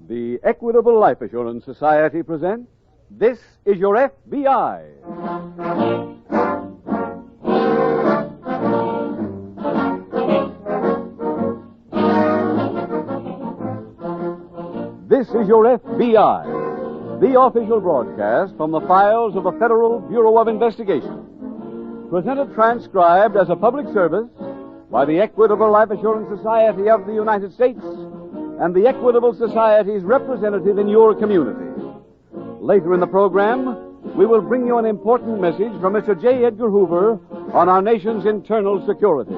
The Equitable Life Assurance Society presents This Is Your F.B.I. This is Your F.B.I., the official broadcast from the files of the Federal Bureau of Investigation. Presented transcribed as a public service by the Equitable Life Assurance Society of the United States and the Equitable Society's representative in your community. Later in the program, we will bring you an important message from Mr. J. Edgar Hoover on our nation's internal security.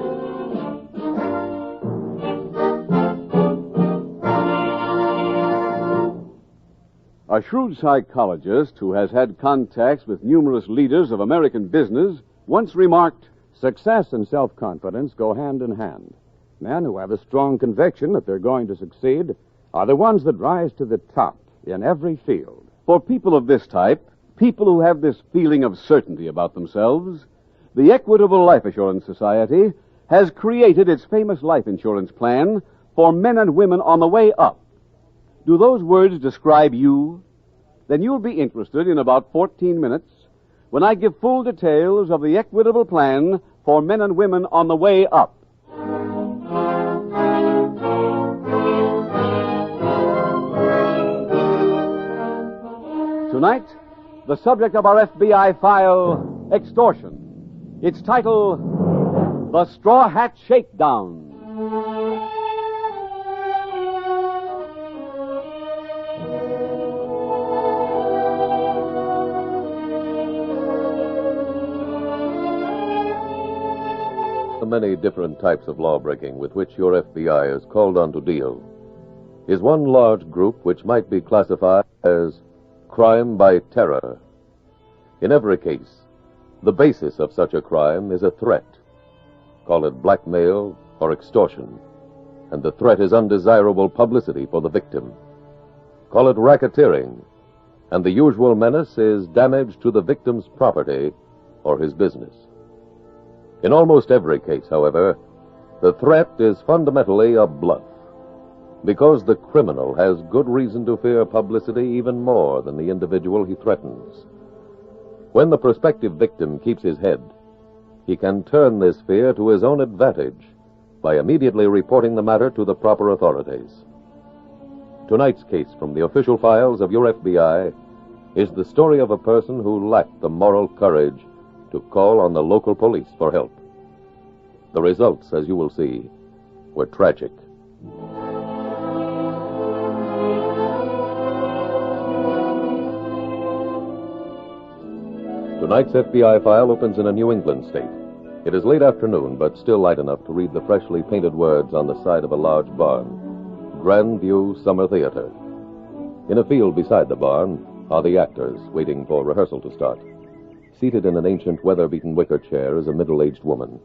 A shrewd psychologist who has had contacts with numerous leaders of American business once remarked, "Success and self-confidence go hand in hand. Men who have a strong conviction that they're going to succeed are the ones that rise to the top in every field." For people of this type, people who have this feeling of certainty about themselves, the Equitable Life Assurance Society has created its famous life insurance plan for men and women on the way up. Do those words describe you? Then you'll be interested in about 14 minutes when I give full details of the Equitable plan for men and women on the way up. Tonight, the subject of our FBI file, extortion. Its title, The Straw Hat Shakedown. The many different types of lawbreaking with which your FBI is called on to deal is one large group which might be classified as crime by terror. In every case, the basis of such a crime is a threat. Call it blackmail or extortion, and the threat is undesirable publicity for the victim. Call it racketeering, and the usual menace is damage to the victim's property or his business. In almost every case, however, the threat is fundamentally a bluff, because the criminal has good reason to fear publicity even more than the individual he threatens. When the prospective victim keeps his head, he can turn this fear to his own advantage by immediately reporting the matter to the proper authorities. Tonight's case from the official files of your FBI is the story of a person who lacked the moral courage to call on the local police for help. The results, as you will see, were tragic. Tonight's FBI file opens in a New England state. It is late afternoon, but still light enough to read the freshly painted words on the side of a large barn. Grand View Summer Theater. In a field beside the barn are the actors waiting for rehearsal to start. Seated in an ancient weather-beaten wicker chair is a middle-aged woman.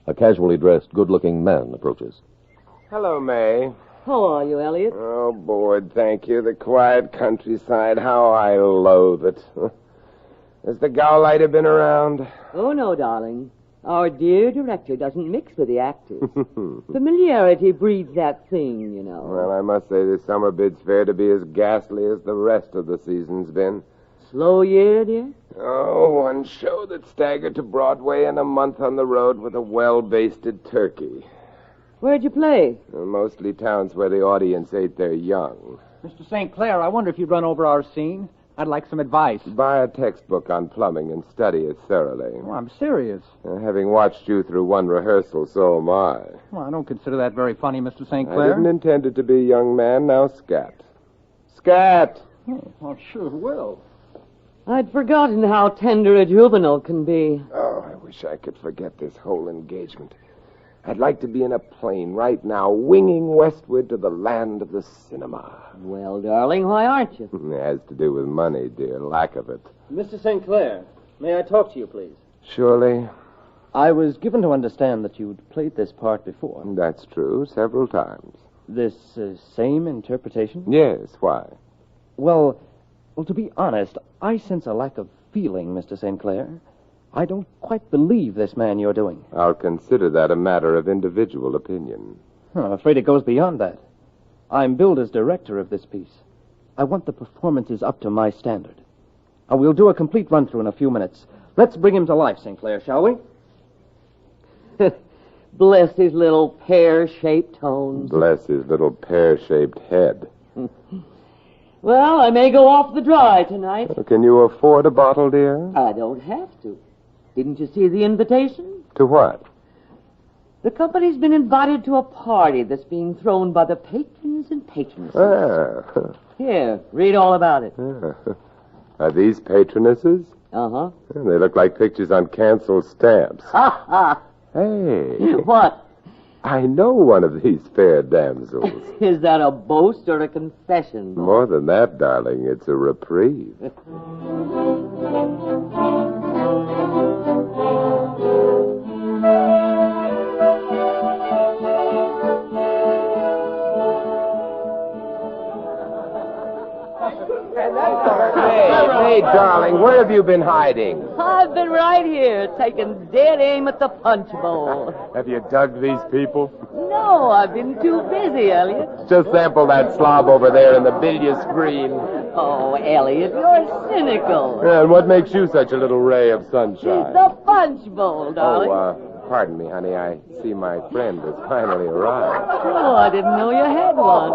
A casually dressed, good-looking man approaches. Hello, May. How are you, Elliot? Oh, bored, thank you. The quiet countryside, how I loathe it. Has the Gauleiter been around? Oh, no, darling. Our dear director doesn't mix with the actors. Familiarity breeds that thing, you know. Well, I must say this summer bid's fair to be as ghastly as the rest of the season's been. Slow year, dear? Oh, one show that staggered to Broadway and a month on the road with a well-basted turkey. Where'd you play? Mostly towns where the audience ate their young. Mr. St. Clair, I wonder if you'd run over our scene. I'd like some advice. Buy a textbook on plumbing and study it thoroughly. Oh, I'm serious. Having watched you through one rehearsal, so am I. Well, I don't consider that very funny, Mr. St. I Clair. didn't intend it to be, young man. Now scat. Scat! Oh, well, sure will. I'd forgotten how tender a juvenile can be. Oh, I wish I could forget this whole engagement. I'd like to be in a plane right now, winging westward to the land of the cinema. Well, darling, why aren't you? It has to do with money, dear. Lack of it. Mr. St. Clair, may I talk to you, please? Surely. I was given to understand that you'd played this part before. That's true, several times. This same interpretation? Yes, why? Well, to be honest, I sense a lack of feeling, Mr. St. Clair. I don't quite believe this man you're doing. I'll consider that a matter of individual opinion. I'm afraid it goes beyond that. I'm billed as director of this piece. I want the performances up to my standard. We'll do a complete run-through in a few minutes. Let's bring him to life, St. Clair, shall we? Bless his little pear-shaped tones. Bless his little pear-shaped head. Well, I may go off the dry tonight. Can you afford a bottle, dear? I don't have to. Didn't you see the invitation? To what? The company's been invited to a party that's being thrown by the patrons and patronesses. Ah. Here, read all about it. Are these patronesses? Uh-huh. They look like pictures on canceled stamps. Ha ha! Hey. What? I know one of these fair damsels. Is that a boast or a confession? More than that, darling, it's a reprieve. Hey, darling, where have you been hiding? I've been right here, taking dead aim at the punch bowl. Have you dug these people? No, I've been too busy, Elliot. Just sample that slob over there in the billiard screen. Oh, Elliot, you're cynical. And what makes you such a little ray of sunshine? The punch bowl, darling. Pardon me, honey. I see my friend has finally arrived. Oh, I didn't know you had one.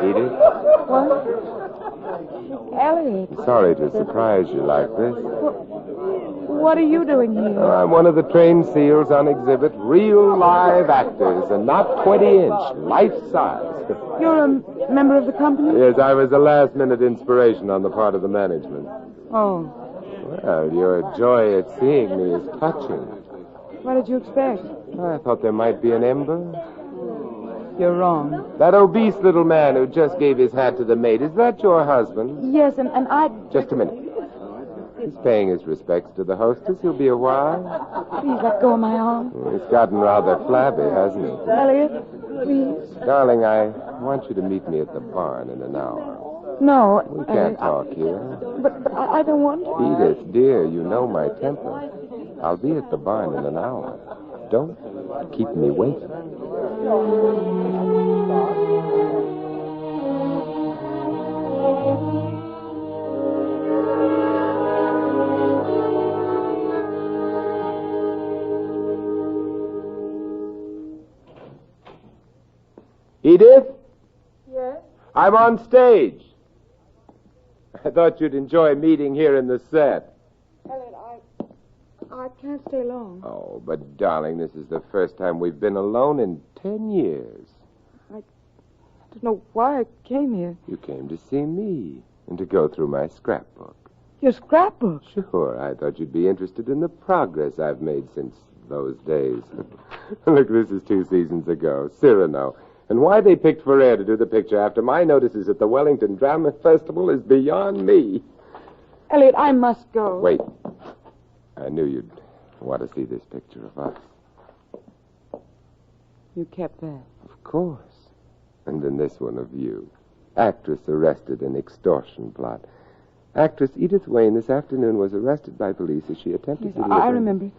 Edith? What? Elliot, Sorry to surprise you like this. what are you doing here? I'm one of the trained seals on exhibit. Real live actors and not 20-inch, life-size. You're a member of the company? Yes, I was a last-minute inspiration on the part of the management. Oh, Well, your joy at seeing me is touching. what did you expect? I thought there might be an ember. You're wrong. That obese little man who just gave his hat to the maid, is that your husband? Yes, and I... Just a minute. He's paying his respects to the hostess. He'll be a while. Please let go of my arm. He's gotten rather flabby, hasn't he? Elliot, please. Darling, I want you to meet me at the barn in an hour. No, We can't talk here. But I don't want to. Edith, dear, you know my temper. I'll be at the barn in an hour. Don't keep me waiting. Edith? Yes? I'm on stage. I thought you'd enjoy meeting here in the set. Elliot, I can't stay long. Oh, but darling, this is the first time we've been alone in 10 years. I don't know why I came here. You came to see me and to go through my scrapbook. Your scrapbook? Sure, I thought you'd be interested in the progress I've made since those days. Look, this is 2 seasons ago, Cyrano. And why they picked Ferrer to do the picture after my notices at the Wellington Drama Festival is beyond me. Elliot, I must go. Wait. I knew you'd want to see this picture of us. You kept that. Of course. And then this one of you. Actress arrested in extortion plot. Actress Edith Wayne this afternoon was arrested by police as she attempted Yes, to... I remember.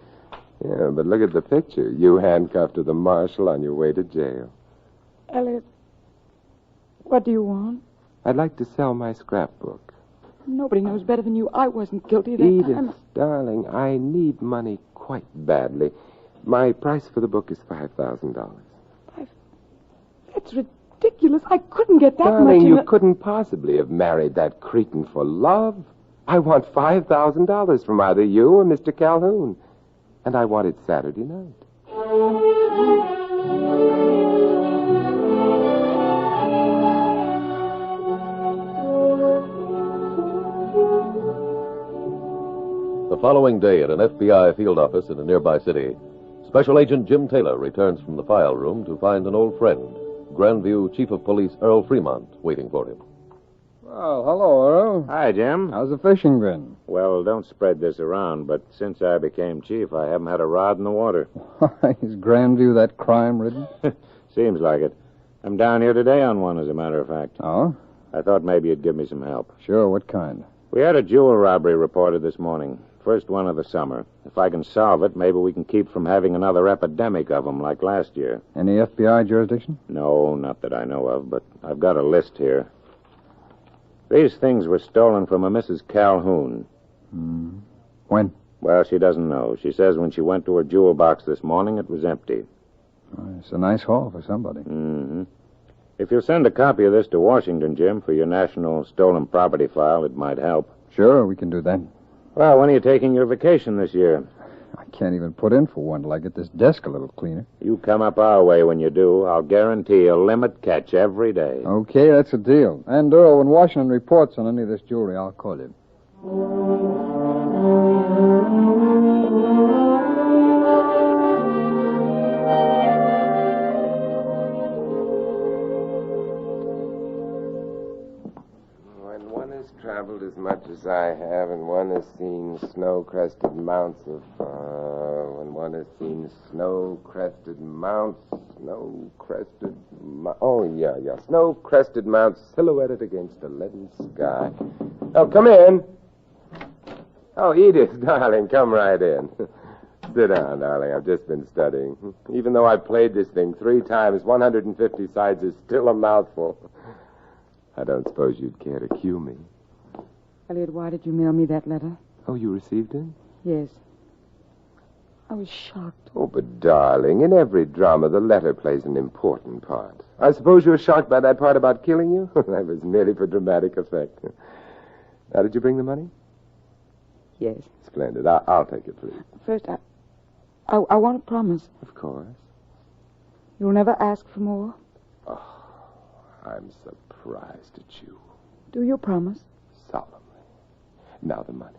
Yeah, but look at the picture. You handcuffed to the marshal on your way to jail. Elliot, what do you want? I'd like to sell my scrapbook. Nobody knows better than you. I wasn't guilty that Edith, time. darling, I need money quite badly. My price for the book is $5,000. That's ridiculous. I couldn't get that Darling, much. you couldn't possibly have married that cretin for love. I want $5,000 from either you or Mr. Calhoun. And I want it Saturday night. The following day at an FBI field office in a nearby city, Special Agent Jim Taylor returns from the file room to find an old friend, Grandview Chief of Police Earl Fremont, waiting for him. Well, hello, Earl. Hi, Jim. How's the fishing been? Well, don't spread this around, but since I became chief, I haven't had a rod in the water. Is Grandview that crime-ridden? Seems like it. I'm down here today on one, as a matter of fact. Oh? I thought maybe you'd give me some help. Sure, what kind? We had a jewel robbery reported this morning. first one of the summer. If I can solve it, maybe we can keep from having another epidemic of them like last year. Any FBI jurisdiction? No, not that I know of, but I've got a list here. These things were stolen from a Mrs. Calhoun. When? Well, she doesn't know. She says when she went to her jewel box this morning, it was empty. It's a nice haul for somebody. Mm-hmm. If you'll send a copy of this to Washington, Jim, for your national stolen property file, it might help. Sure, we can do that. Well, when are you taking your vacation this year? I can't even put in for one till I get this desk a little cleaner. You come up our way when you do. I'll guarantee a limit catch every day. Okay, that's a deal. And, Earl, when Washington reports on any of this jewelry, I'll call you. When one has traveled as much as I have, and one has seen snow-crested mounts of... when one has seen snow-crested mounts... snow-crested mounts silhouetted against a leaden sky. Oh, come in. Oh, Edith, darling, come right in. Sit down, darling. I've just been studying. Even though I've played this thing 3 times, 150 sides is still a mouthful. I don't suppose you'd care to cue me. Elliot, why did you mail me that letter? Oh, you received it? Yes. I was shocked. Oh, but darling, in every drama, the letter plays an important part. I suppose you were shocked by that part about killing you? That was merely for dramatic effect. Now, did you bring the money? Yes. Splendid. I'll take it, please. First, I want to promise. Of course. You'll never ask for more? Oh, I'm surprised at you. Do you promise? Solemnly. Now the money.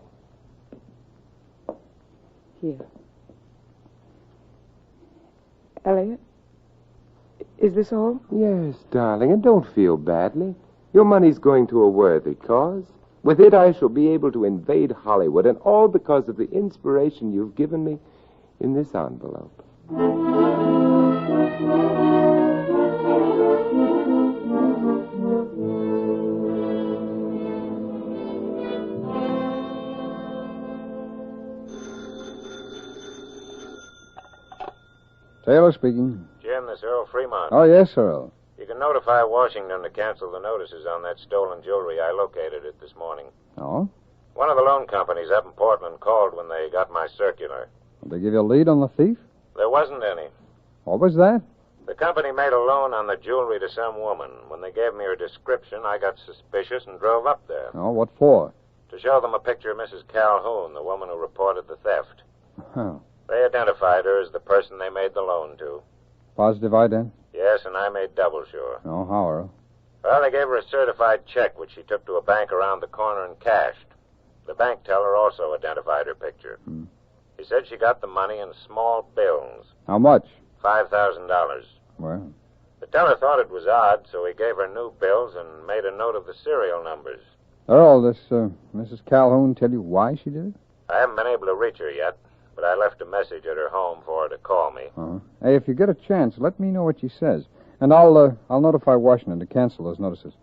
Here. Elliot, is this all? Yes, darling, and don't feel badly. Your money's going to a worthy cause. With it, I shall be able to invade Hollywood, and all because of the inspiration you've given me in this envelope. Taylor speaking. Jim, this Earl Fremont. Oh, yes, Earl. You can notify Washington to cancel the notices on that stolen jewelry. I located it this morning. Oh? One of the loan companies up in Portland called when they got my circular. Did they give you a lead on the thief? There wasn't any. What was that? The company made a loan on the jewelry to some woman. When they gave me her description, I got suspicious and drove up there. Oh, what for? To show them a picture of Mrs. Calhoun, the woman who reported the theft. Oh. They identified her as the person they made the loan to. Positive ident? Yes, and I made double sure. Oh, how, Earl? Well, they gave her a certified check, which she took to a bank around the corner and cashed. The bank teller also identified her picture. He said she got the money in small bills. How much? $5,000. Well, The teller thought it was odd, so he gave her new bills and made a note of the serial numbers. Earl, this Mrs. Calhoun tell you why she did it? I haven't been able to reach her yet, but I left a message at her home for her to call me. Uh-huh. Hey, if you get a chance, let me know what she says. And I'll notify Washington to cancel those notices.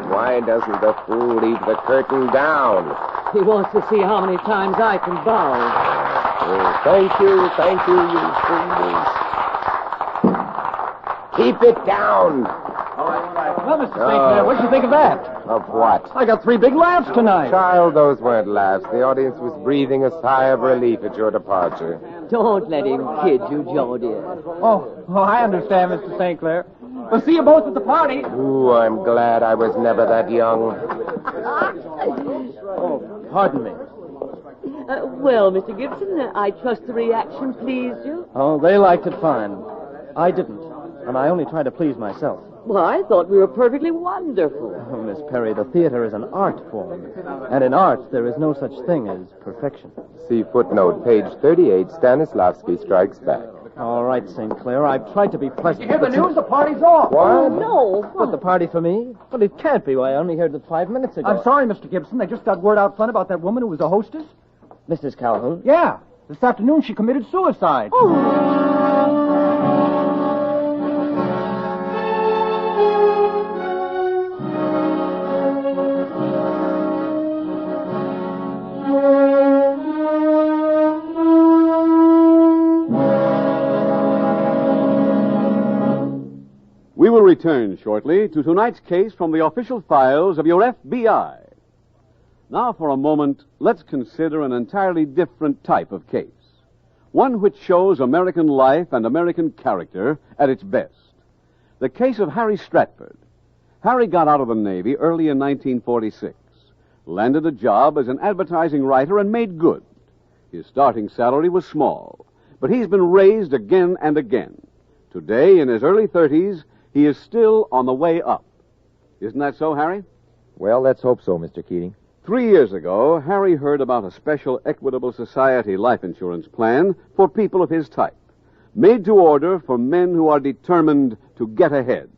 Why doesn't the fool leave the curtain down? He wants to see how many times I can bow. Oh, thank you, you fools. Keep it down. Well, Mr. St. Clair, what did you think of that? Of what? I got 3 big laughs tonight. Child, those weren't laughs. The audience was breathing a sigh of relief at your departure. Don't let him kid you, Joe, dear. Oh, I understand, Mr. St. Clair. We'll see you both at the party. Ooh, I'm glad I was never that young. Oh, pardon me. Well, Mr. Gibson, I trust the reaction pleased you. Oh, they liked it fine. I didn't, and I only tried to please myself. Well, I thought we were perfectly wonderful. Oh, Miss Perry, the theater is an art form, and in art there is no such thing as perfection. See footnote, page 38, Stanislavski strikes back. All right, St. Clair, I've tried to be pleasant. You hear the news? The party's off. What? No. But the party for me? But it can't be. I only heard it 5 minutes ago. I'm sorry, Mr. Gibson. They just got word out front about that woman who was the hostess. Mrs. Calhoun? Yeah. This afternoon she committed suicide. We will return shortly to tonight's case from the official files of your F.B.I. Now, for a moment, let's consider an entirely different type of case. One which shows American life and American character at its best. The case of Harry Stratford. Harry got out of the Navy early in 1946, landed a job as an advertising writer, and made good. His starting salary was small, but he's been raised again and again. Today, in his early 30s, he is still on the way up. Isn't that so, Harry? Well, let's hope so, Mr. Keating. 3 years ago, Harry heard about a special Equitable Society life insurance plan for people of his type, made to order for men who are determined to get ahead.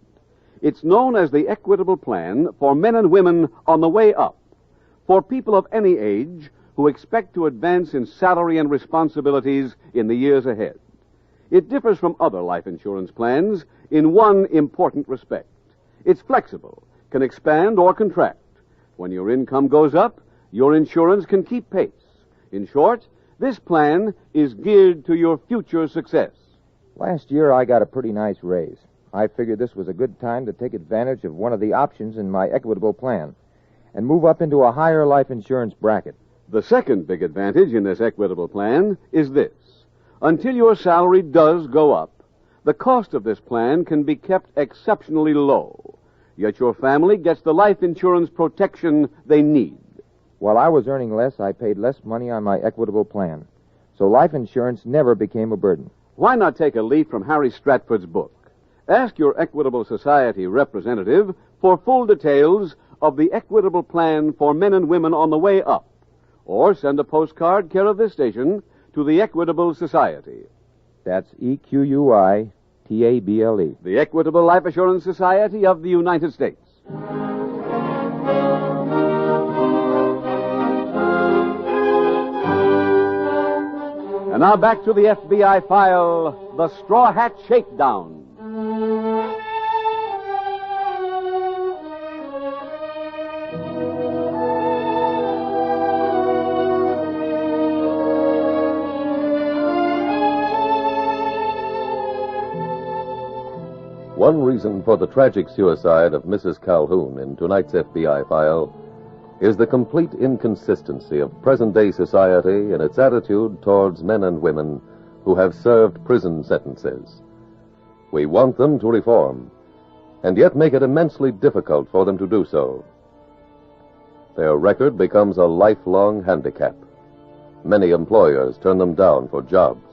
It's known as the Equitable Plan for men and women on the way up, for people of any age who expect to advance in salary and responsibilities in the years ahead. It differs from other life insurance plans in one important respect. It's flexible, can expand or contract. When your income goes up, your insurance can keep pace. In short, this plan is geared to your future success. Last year, I got a pretty nice raise. I figured this was a good time to take advantage of one of the options in my Equitable Plan and move up into a higher life insurance bracket. The second big advantage in this Equitable Plan is this. Until your salary does go up, the cost of this plan can be kept exceptionally low. Yet your family gets the life insurance protection they need. While I was earning less, I paid less money on my Equitable Plan. So life insurance never became a burden. Why not take a leaf from Harry Stratford's book? Ask your Equitable Society representative for full details of the Equitable Plan for men and women on the way up. Or send a postcard care of this station to the Equitable Society. That's EQUITABLE. The Equitable Life Assurance Society of the United States. And now back to the FBI file, The Straw Hat Shakedown. One reason for the tragic suicide of Mrs. Calhoun in tonight's FBI file is the complete inconsistency of present-day society in its attitude towards men and women who have served prison sentences. We want them to reform, and yet make it immensely difficult for them to do so. Their record becomes a lifelong handicap. Many employers turn them down for jobs.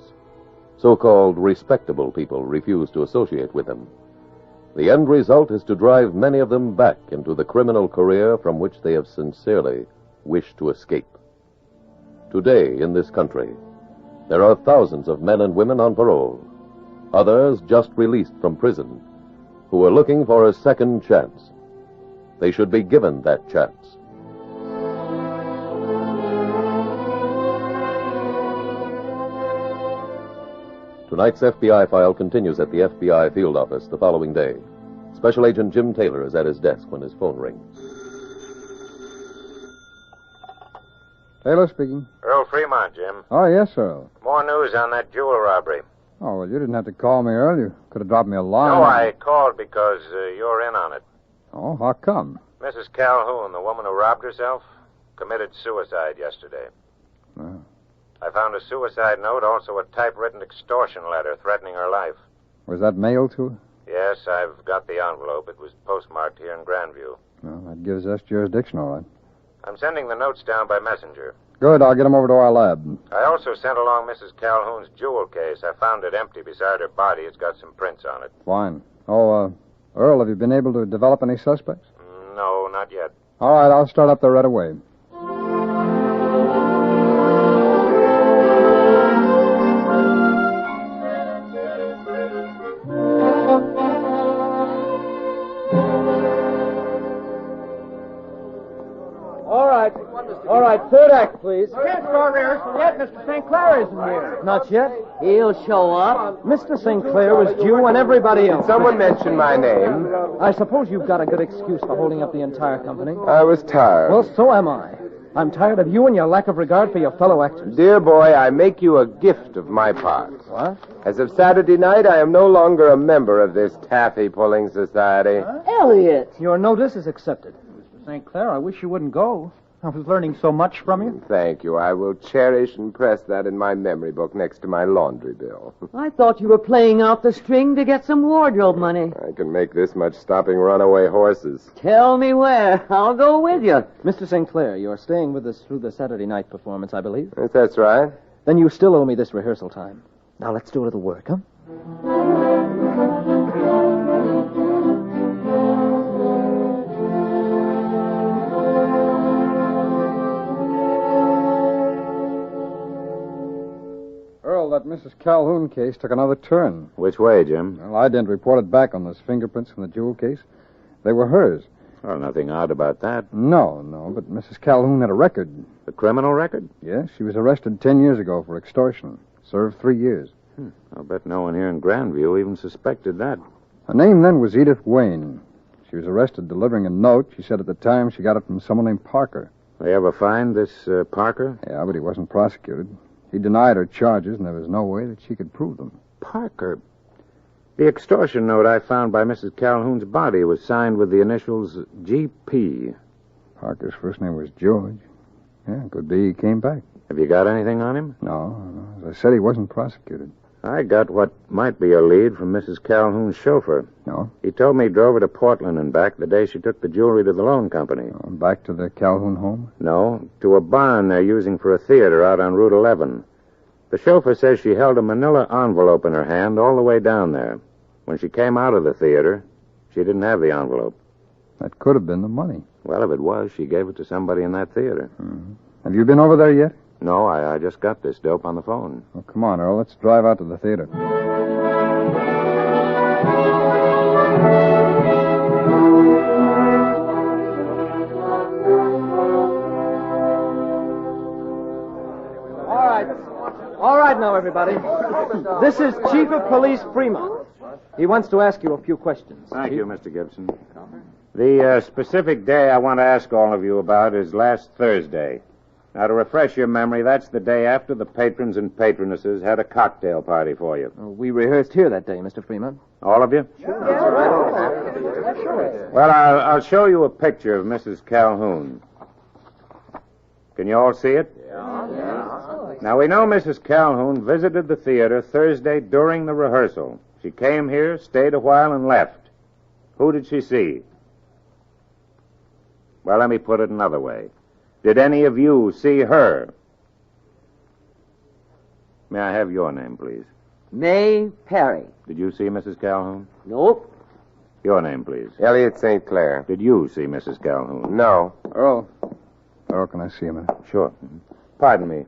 So-called respectable people refuse to associate with them. The end result is to drive many of them back into the criminal career from which they have sincerely wished to escape. Today, in this country, there are thousands of men and women on parole, others just released from prison, who are looking for a second chance. They should be given that chance. Tonight's FBI file continues at the FBI field office the following day. Special Agent Jim Taylor is at his desk when his phone rings. Taylor speaking. Earl Fremont, Jim. Oh, yes, sir. More news on that jewel robbery. Oh, well, you didn't have to call me earlier. Could have dropped me a line. No, I called because you're in on it. Oh, how come? Mrs. Calhoun, the woman who robbed herself, committed suicide yesterday. Oh. I found a suicide note, also a typewritten extortion letter threatening her life. Was that mailed to her? Yes, I've got the envelope. It was postmarked here in Grandview. Well, that gives us jurisdiction, all right. I'm sending the notes down by messenger. Good, I'll get them over to our lab. I also sent along Mrs. Calhoun's jewel case. I found it empty beside her body. It's got some prints on it. Fine. Oh, Earl, have you been able to develop any suspects? No, not yet. All right, I'll start up there right away. All right, third act, please. Can't start rehearsal yet. Mr. St. Clair isn't here. Not yet. He'll show up. Mr. St. Clair was due and everybody else. Someone mentioned my name. I suppose you've got a good excuse for holding up the entire company. I was tired. Well, so am I. I'm tired of you and your lack of regard for your fellow actors. Dear boy, I make you a gift of my part. What? As of Saturday night, I am no longer a member of this taffy-pulling society. Elliot. Your notice is accepted. Mr. St. Clair, I wish you wouldn't go. I was learning so much from you. Thank you. I will cherish and press that in my memory book next to my laundry bill. I thought you were playing out the string to get some wardrobe money. I can make this much stopping runaway horses. Tell me where. I'll go with you. Mr. St. Clair, you're staying with us through the Saturday night performance, I believe. Yes, that's right. Then you still owe me this rehearsal time. Now let's do a little work, huh? Earl, that Mrs. Calhoun case took another turn. Which way, Jim? Well, I didn't report it back on those fingerprints from the jewel case. They were hers. Well, nothing odd about that. No, but Mrs. Calhoun had a record. The criminal record? Yes, she was arrested 10 years ago for extortion. Served 3 years. I'll bet no one here in Grandview even suspected that. Her name then was Edith Wayne. She was arrested delivering a note. She said at the time she got it from someone named Parker. They ever find this Parker? Yeah, but he wasn't prosecuted. He denied her charges, and there was no way that she could prove them. Parker? The extortion note I found by Mrs. Calhoun's body was signed with the initials G.P. Parker's first name was George. Yeah, could be he came back. Have you got anything on him? No. As I said, he wasn't prosecuted. I got what might be a lead from Mrs. Calhoun's chauffeur. No? He told me he drove her to Portland and back the day she took the jewelry to the loan company. Back to the Calhoun home? No, to a barn they're using for a theater out on Route 11. The chauffeur says she held a manila envelope in her hand all the way down there. When she came out of the theater, she didn't have the envelope. That could have been the money. Well, if it was, she gave it to somebody in that theater. Mm-hmm. Have you been over there yet? No, I just got this dope on the phone. Well, come on, Earl. Let's drive out to the theater. All right now, everybody. This is Chief of Police Fremont. He wants to ask you a few questions. Thank you, Mr. Gibson. The specific day I want to ask all of you about is last Thursday. Now, to refresh your memory, that's the day after the patrons and patronesses had a cocktail party for you. We rehearsed here that day, Mr. Fremont. All of you? Well, I'll show you a picture of Mrs. Calhoun. Can you all see it? Yeah. Now, we know Mrs. Calhoun visited the theater Thursday during the rehearsal. She came here, stayed a while, and left. Who did she see? Well, let me put it another way. Did any of you see her? May I have your name, please? May Perry. Did you see Mrs. Calhoun? Nope. Your name, please. Elliot St. Clair. Did you see Mrs. Calhoun? No. Earl, can I see a minute? Sure. Pardon me.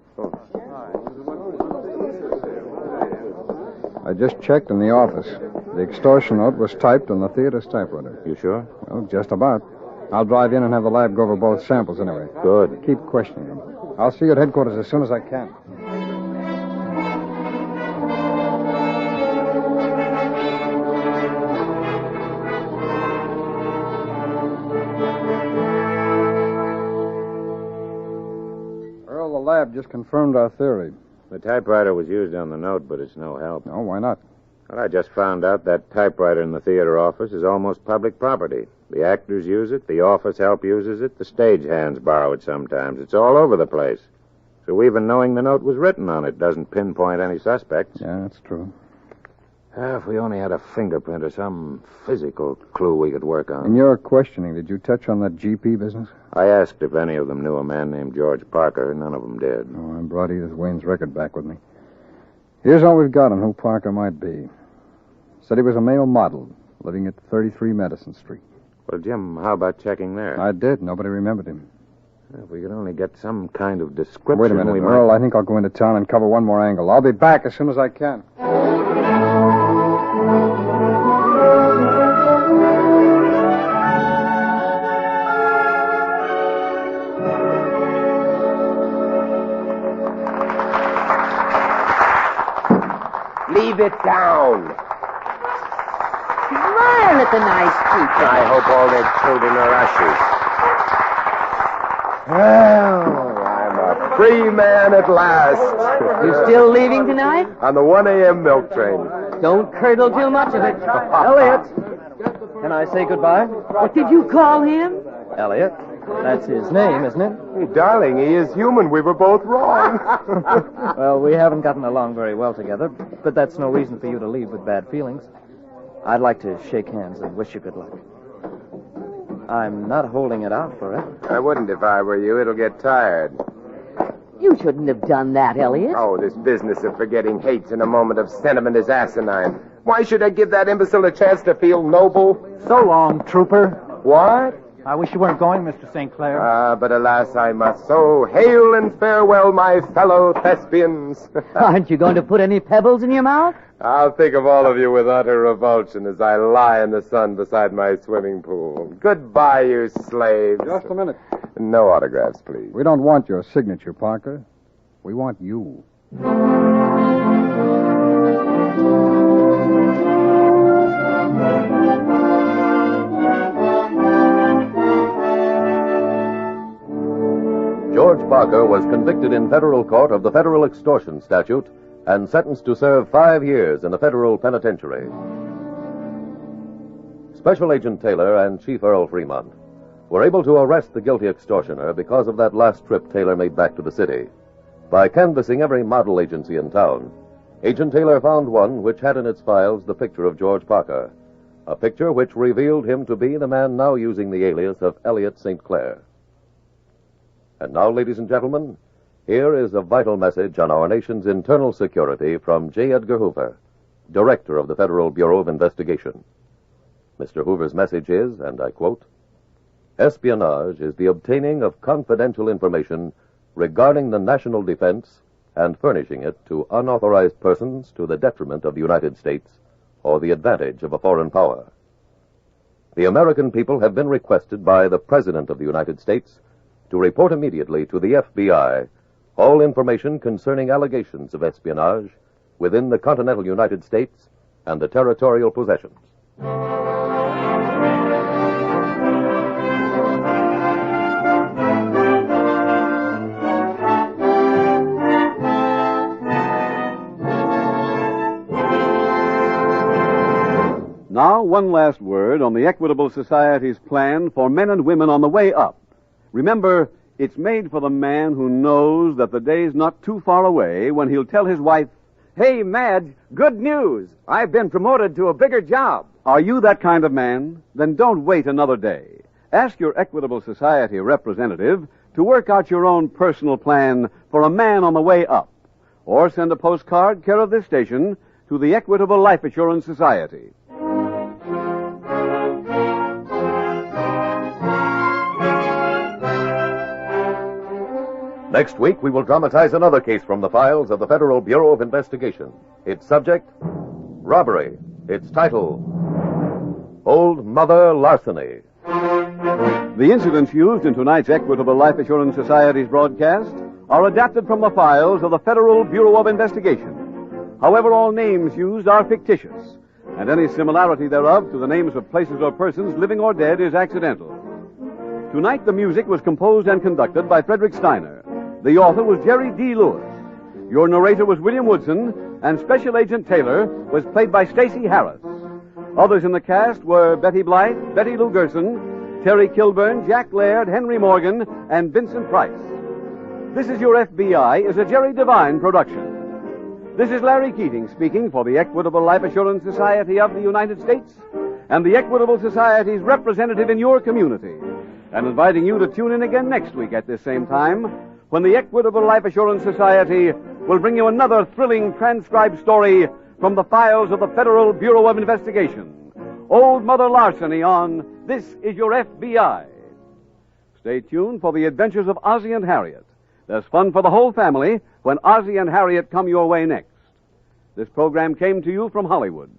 I just checked in the office. The extortion note was typed on the theater's typewriter. You sure? Well, just about. I'll drive in and have the lab go over both samples anyway. Good. Keep questioning them. I'll see you at headquarters as soon as I can. Earl, the lab just confirmed our theory. The typewriter was used on the note, but it's no help. No, why not? Well, I just found out that typewriter in the theater office is almost public property. The actors use it, the office help uses it, the stagehands borrow it sometimes. It's all over the place. So even knowing the note was written on it doesn't pinpoint any suspects. Yeah, that's true. If we only had a fingerprint or some physical clue we could work on. In your questioning, did you touch on that GP business? I asked if any of them knew a man named George Parker. None of them did. Oh, I brought Edith Wayne's record back with me. Here's all we've got on who Parker might be. Said he was a male model, living at 33 Madison Street. Well, Jim, how about checking there? I did. Nobody remembered him. If we could only get some kind of description. Wait a minute, Earl. I think I'll go into town and cover one more angle. I'll be back as soon as I can. Leave it down. Smile at the nice people. I hope all their children are ushers. Well, I'm a free man at last. You still leaving tonight? On the 1 a.m. milk train. Don't curdle too much of it. Elliot, can I say goodbye? What did you call him? Elliot, that's his name, isn't it? Hey, darling, he is human. We were both wrong. Well, we haven't gotten along very well together, but that's no reason for you to leave with bad feelings. I'd like to shake hands and wish you good luck. I'm not holding it out forever. I wouldn't if I were you. It'll get tired. You shouldn't have done that, Elliot. Oh, this business of forgetting hates in a moment of sentiment is asinine. Why should I give that imbecile a chance to feel noble? So long, trooper. What? I wish you weren't going, Mr. St. Clair. But alas, I must. So hail and farewell, my fellow thespians. Aren't you going to put any pebbles in your mouth? I'll think of all of you with utter revulsion as I lie in the sun beside my swimming pool. Goodbye, you slaves. Just a minute. No autographs, please. We don't want your signature, Parker. We want you. George Parker was convicted in federal court of the federal extortion statute and sentenced to serve 5 years in a federal penitentiary. Special Agent Taylor and Chief Earl Fremont were able to arrest the guilty extortioner because of that last trip Taylor made back to the city. By canvassing every model agency in town, Agent Taylor found one which had in its files the picture of George Parker, a picture which revealed him to be the man now using the alias of Elliot St. Clair. And now, ladies and gentlemen, here is a vital message on our nation's internal security from J. Edgar Hoover, Director of the Federal Bureau of Investigation. Mr. Hoover's message is, and I quote, "Espionage is the obtaining of confidential information regarding the national defense and furnishing it to unauthorized persons to the detriment of the United States or the advantage of a foreign power. The American people have been requested by the President of the United States to report immediately to the F.B.I. all information concerning allegations of espionage within the continental United States and the territorial possessions." Now, one last word on the Equitable Society's plan for men and women on the way up. Remember, it's made for the man who knows that the day's not too far away when he'll tell his wife, Hey, Madge, good news. I've been promoted to a bigger job. are you that kind of man? Then don't wait another day. Ask your Equitable Society representative to work out your own personal plan for a man on the way up. Or send a postcard care of this station to the Equitable Life Assurance Society. Next week, we will dramatize another case from the files of the Federal Bureau of Investigation. Its subject, robbery. Its title, Old Mother Larceny. The incidents used in tonight's Equitable Life Assurance Society's broadcast are adapted from the files of the Federal Bureau of Investigation. However, all names used are fictitious, and any similarity thereof to the names of places or persons, living or dead, is accidental. Tonight, the music was composed and conducted by Frederick Steiner. The author was Jerry D. Lewis. Your narrator was William Woodson, and Special Agent Taylor was played by Stacy Harris. Others in the cast were Betty Blythe, Betty Lou Gerson, Terry Kilburn, Jack Laird, Henry Morgan, and Vincent Price. This Is Your F.B.I. is a Jerry Devine production. This is Larry Keating speaking for the Equitable Life Assurance Society of the United States and the Equitable Society's representative in your community, and inviting you to tune in again next week at this same time when the Equitable Life Assurance Society will bring you another thrilling transcribed story from the files of the Federal Bureau of Investigation. Old Mother Larceny on This Is Your F.B.I. Stay tuned for the adventures of Ozzie and Harriet. There's fun for the whole family when Ozzie and Harriet come your way next. This program came to you from Hollywood.